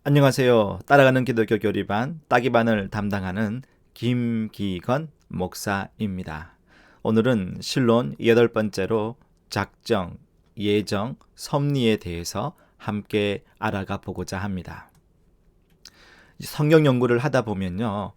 안녕하세요. 따라가는 기독교 교리반 따기반을 담당하는 김기건 목사입니다. 오늘은 실론 8번째로 작정, 예정, 섭리에 대해서 함께 알아가 보고자 합니다. 성경 연구를 하다 보면요.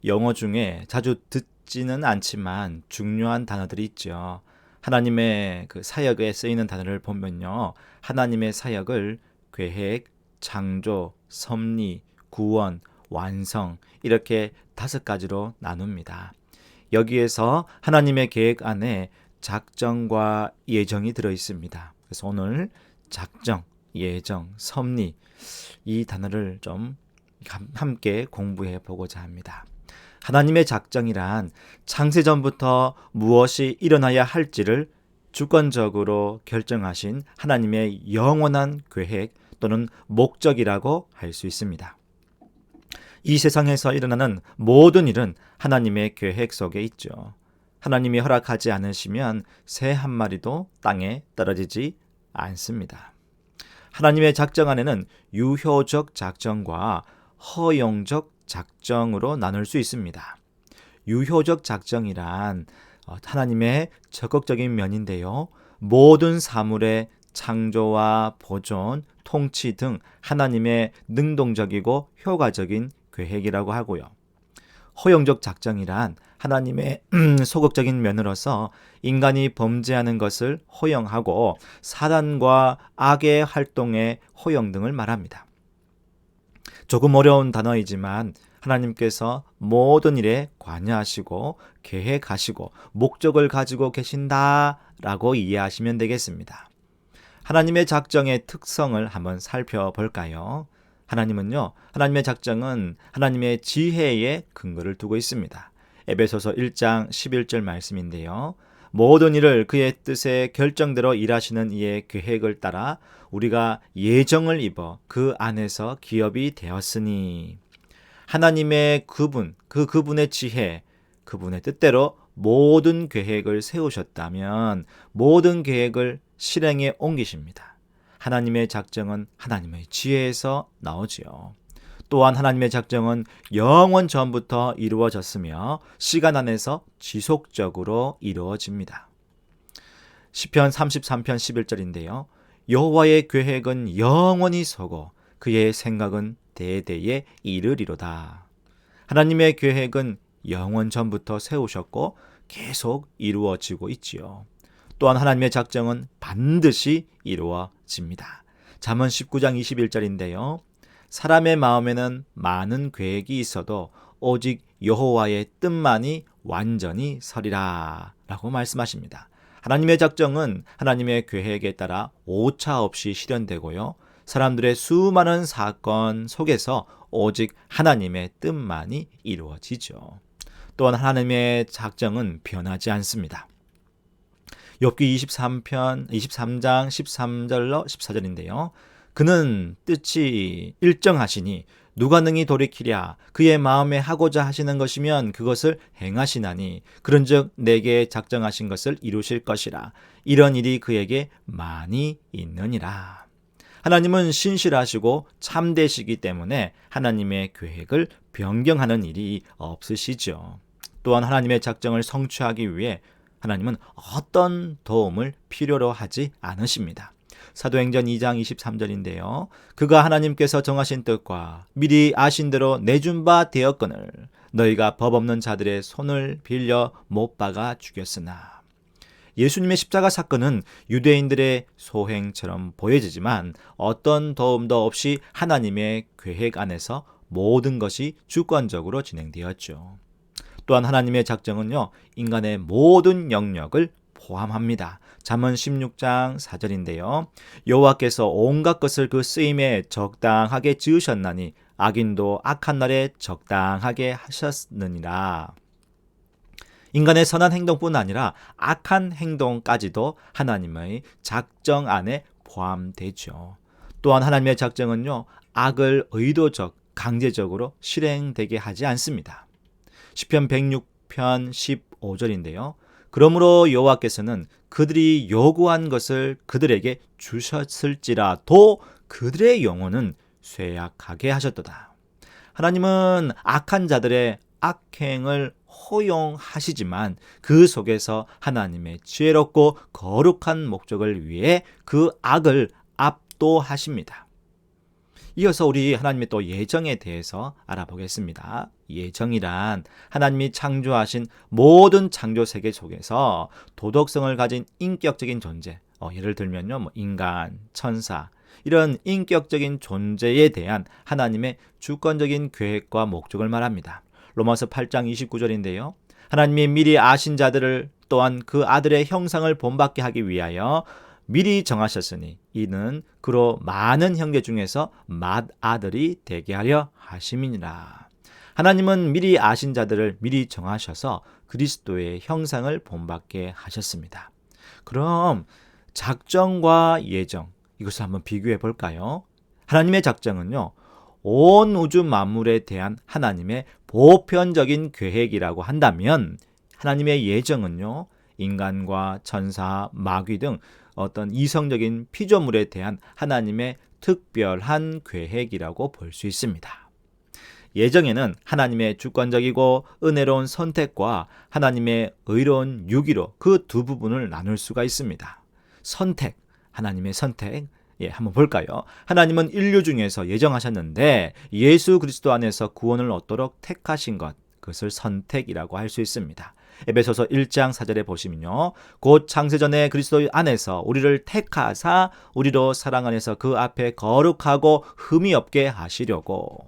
영어 중에 자주 듣지는 않지만 중요한 단어들이 있죠. 하나님의 그 사역에 쓰이는 단어를 보면요. 하나님의 사역을 계획, 창조, 섭리, 구원, 완성 이렇게 5가지로 나눕니다. 여기에서 하나님의 계획 안에 작정과 예정이 들어 있습니다. 그래서 오늘 작정, 예정, 섭리 이 단어를 좀 함께 공부해 보고자 합니다. 하나님의 작정이란 창세전부터 무엇이 일어나야 할지를 주권적으로 결정하신 하나님의 영원한 계획 또는 목적이라고 할 수 있습니다. 이 세상에서 일어나는 모든 일은 하나님의 계획 속에 있죠. 하나님이 허락하지 않으시면 새 한 마리도 땅에 떨어지지 않습니다. 하나님의 작정 안에는 유효적 작정과 허용적 작정으로 나눌 수 있습니다. 유효적 작정이란 하나님의 적극적인 면인데요. 모든 사물의 창조와 보존, 통치 등 하나님의 능동적이고 효과적인 계획이라고 하고요. 허용적 작정이란 하나님의 소극적인 면으로서 인간이 범죄하는 것을 허용하고 사단과 악의 활동의 허용 등을 말합니다. 조금 어려운 단어이지만 하나님께서 모든 일에 관여하시고 계획하시고 목적을 가지고 계신다라고 이해하시면 되겠습니다. 하나님의 작정의 특성을 한번 살펴볼까요? 하나님의 작정은 하나님의 지혜에 근거를 두고 있습니다. 에베소서 1장 11절 말씀인데요. 모든 일을 그의 뜻의 결정대로 일하시는 이의 계획을 따라 우리가 예정을 입어 그 안에서 기업이 되었으니 하나님의 그분의 지혜, 그분의 뜻대로 모든 계획을 세우셨다면 모든 계획을 실행에 옮기십니다. 하나님의 작정은 하나님의 지혜에서 나오지요. 또한 하나님의 작정은 영원 전부터 이루어졌으며 시간 안에서 지속적으로 이루어집니다. 시편 33편 11절인데요. 여호와의 계획은 영원히 서고 그의 생각은 대대에 이르리로다. 하나님의 계획은 영원 전부터 세우셨고 계속 이루어지고 있지요. 또한 하나님의 작정은 반드시 이루어집니다. 잠언 19장 21절인데요. 사람의 마음에는 많은 계획이 있어도 오직 여호와의 뜻만이 완전히 서리라 라고 말씀하십니다. 하나님의 작정은 하나님의 계획에 따라 오차 없이 실현되고요. 사람들의 수많은 사건 속에서 오직 하나님의 뜻만이 이루어지죠. 또한 하나님의 작정은 변하지 않습니다. 욥기 23장 13절로 14절인데요. 그는 뜻이 일정하시니 누가 능히 돌이키랴. 그의 마음에 하고자 하시는 것이면 그것을 행하시나니 그런즉 내게 작정하신 것을 이루실 것이라. 이런 일이 그에게 많이 있느니라. 하나님은 신실하시고 참되시기 때문에 하나님의 계획을 변경하는 일이 없으시죠. 또한 하나님의 작정을 성취하기 위해 하나님은 어떤 도움을 필요로 하지 않으십니다. 사도행전 2장 23절인데요. 그가 하나님께서 정하신 뜻과 미리 아신 대로 내준 바 되었거늘 너희가 법 없는 자들의 손을 빌려 못 박아 죽였으나. 예수님의 십자가 사건은 유대인들의 소행처럼 보여지지만 어떤 도움도 없이 하나님의 계획 안에서 모든 것이 주권적으로 진행되었죠. 또한 하나님의 작정은요, 인간의 모든 영역을 포함합니다. 잠언 16장 4절인데요. 여호와께서 온갖 것을 그 쓰임에 적당하게 지으셨나니 악인도 악한 날에 적당하게 하셨느니라. 인간의 선한 행동뿐 아니라 악한 행동까지도 하나님의 작정 안에 포함되죠. 또한 하나님의 작정은요, 악을 의도적, 강제적으로 실행되게 하지 않습니다. 시편 106편 15절인데요. 그러므로 여호와께서는 그들이 요구한 것을 그들에게 주셨을지라도 그들의 영혼은 쇠약하게 하셨도다. 하나님은 악한 자들의 악행을 허용하시지만 그 속에서 하나님의 지혜롭고 거룩한 목적을 위해 그 악을 압도하십니다. 이어서 우리 하나님의 또 예정에 대해서 알아보겠습니다. 예정이란 하나님이 창조하신 모든 창조 세계 속에서 도덕성을 가진 인격적인 존재, 예를 들면요, 인간, 천사, 이런 인격적인 존재에 대한 하나님의 주권적인 계획과 목적을 말합니다. 로마서 8장 29절인데요. 하나님이 미리 아신 자들을 또한 그 아들의 형상을 본받게 하기 위하여 미리 정하셨으니 이는 그로 많은 형제 중에서 맏아들이 되게 하려 하심이니라. 하나님은 미리 아신 자들을 미리 정하셔서 그리스도의 형상을 본받게 하셨습니다. 그럼 작정과 예정, 이것을 한번 비교해 볼까요? 하나님의 작정은요, 온 우주 만물에 대한 하나님의 보편적인 계획이라고 한다면 하나님의 예정은요, 인간과 천사, 마귀 등 어떤 이성적인 피조물에 대한 하나님의 특별한 계획이라고 볼 수 있습니다. 예정에는 하나님의 주권적이고 은혜로운 선택과 하나님의 의로운 유기로 그 두 부분을 나눌 수가 있습니다. 선택, 하나님의 선택, 한번 볼까요? 하나님은 인류 중에서 예정하셨는데 예수 그리스도 안에서 구원을 얻도록 택하신 것, 그것을 선택이라고 할 수 있습니다. 에베소서 1장 4절에 보시면요, 곧 창세전에 그리스도 안에서 우리를 택하사 우리로 사랑 안에서 그 앞에 거룩하고 흠이 없게 하시려고.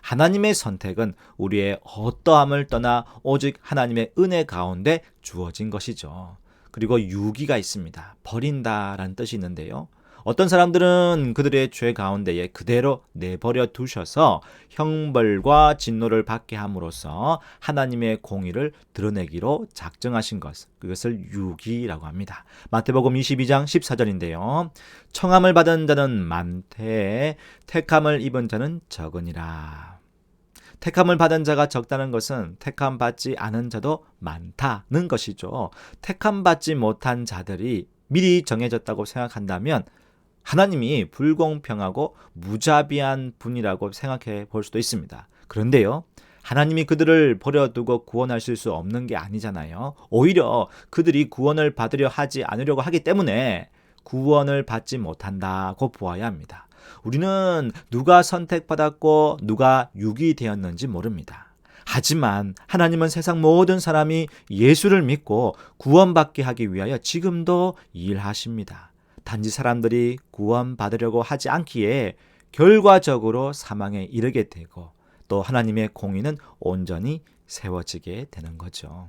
하나님의 선택은 우리의 어떠함을 떠나 오직 하나님의 은혜 가운데 주어진 것이죠. 그리고 유기가 있습니다. 버린다라는 뜻이 있는데요, 어떤 사람들은 그들의 죄 가운데에 그대로 내버려 두셔서 형벌과 진노를 받게 함으로써 하나님의 공의를 드러내기로 작정하신 것, 그것을 유기라고 합니다. 마태복음 22장 14절인데요. 청함을 받은 자는 많되 택함을 입은 자는 적으니라. 택함을 받은 자가 적다는 것은 택함 받지 않은 자도 많다는 것이죠. 택함 받지 못한 자들이 미리 정해졌다고 생각한다면 하나님이 불공평하고 무자비한 분이라고 생각해 볼 수도 있습니다. 그런데요, 하나님이 그들을 버려두고 구원하실 수 없는 게 아니잖아요. 오히려 그들이 구원을 받으려 하지 않으려고 하기 때문에 구원을 받지 못한다고 보아야 합니다. 우리는 누가 선택받았고 누가 유기되었는지 모릅니다. 하지만 하나님은 세상 모든 사람이 예수를 믿고 구원받게 하기 위하여 지금도 일하십니다. 단지 사람들이 구원받으려고 하지 않기에 결과적으로 사망에 이르게 되고 또 하나님의 공의는 온전히 세워지게 되는 거죠.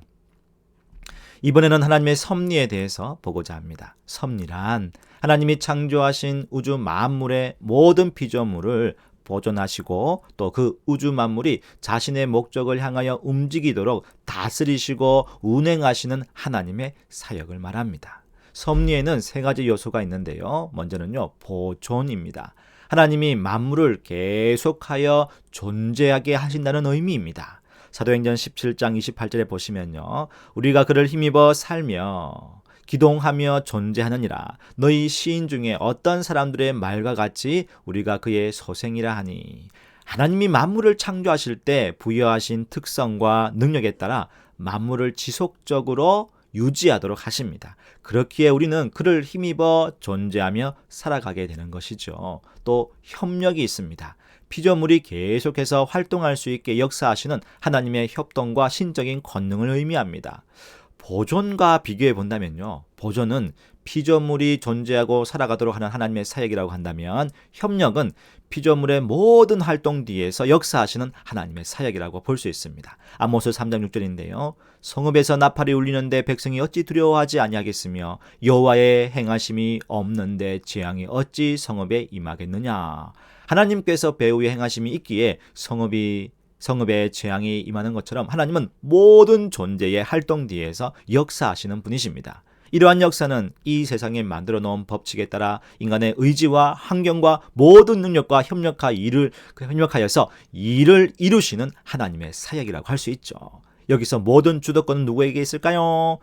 이번에는 하나님의 섭리에 대해서 보고자 합니다. 섭리란 하나님이 창조하신 우주 만물의 모든 피조물을 보존하시고 또 그 우주 만물이 자신의 목적을 향하여 움직이도록 다스리시고 운행하시는 하나님의 사역을 말합니다. 섭리에는 세 가지 요소가 있는데요. 먼저는요, 보존입니다. 하나님이 만물을 계속하여 존재하게 하신다는 의미입니다. 사도행전 17장 28절에 보시면요, 우리가 그를 힘입어 살며 기동하며 존재하느니라. 너희 시인 중에 어떤 사람들의 말과 같이 우리가 그의 소생이라 하니. 하나님이 만물을 창조하실 때 부여하신 특성과 능력에 따라 만물을 지속적으로 유지하도록 하십니다. 그렇기에 우리는 그를 힘입어 존재하며 살아가게 되는 것이죠. 또 협력이 있습니다. 피조물이 계속해서 활동할 수 있게 역사하시는 하나님의 협동과 신적인 권능을 의미합니다. 보존과 비교해 본다면요, 보존은 피조물이 존재하고 살아가도록 하는 하나님의 사역이라고 한다면 협력은 피조물의 모든 활동 뒤에서 역사하시는 하나님의 사역이라고 볼 수 있습니다. 아모스 3장 6절인데요. 성읍에서 나팔이 울리는데 백성이 어찌 두려워하지 아니하겠으며 여호와의 행하심이 없는데 재앙이 어찌 성읍에 임하겠느냐. 하나님께서 배후에 행하심이 있기에 성읍에 재앙이 임하는 것처럼 하나님은 모든 존재의 활동 뒤에서 역사하시는 분이십니다. 이러한 역사는 이 세상에 만들어 놓은 법칙에 따라 인간의 의지와 환경과 모든 능력과 협력하여서 일을 이루시는 하나님의 사역이라고 할 수 있죠. 여기서 모든 주도권은 누구에게 있을까요?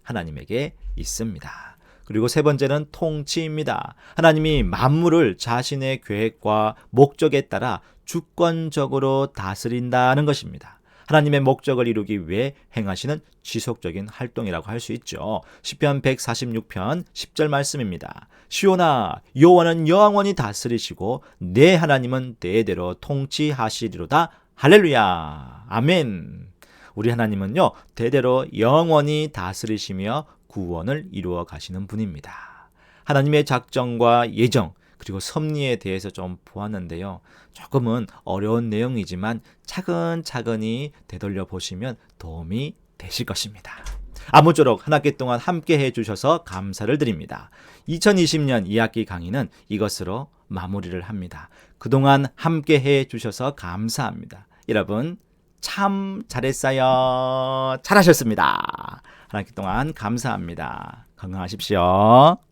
하나님에게 있습니다. 그리고 세 번째는 통치입니다. 하나님이 만물을 자신의 계획과 목적에 따라 주권적으로 다스린다는 것입니다. 하나님의 목적을 이루기 위해 행하시는 지속적인 활동이라고 할 수 있죠. 시편 146편 10절 말씀입니다. 시온아, 여호와는 영원히 다스리시고 내 하나님은 대대로 통치하시리로다. 할렐루야. 아멘. 우리 하나님은요, 대대로 영원히 다스리시며 구원을 이루어 가시는 분입니다. 하나님의 작정과 예정, 그리고 섭리에 대해서 좀 보았는데요. 조금은 어려운 내용이지만 차근차근히 되돌려 보시면 도움이 되실 것입니다. 아무쪼록 한 학기 동안 함께 해주셔서 감사를 드립니다. 2020년 2학기 강의는 이것으로 마무리를 합니다. 그동안 함께 해주셔서 감사합니다. 여러분 참 잘했어요. 잘하셨습니다. 한 학기 동안 감사합니다. 건강하십시오.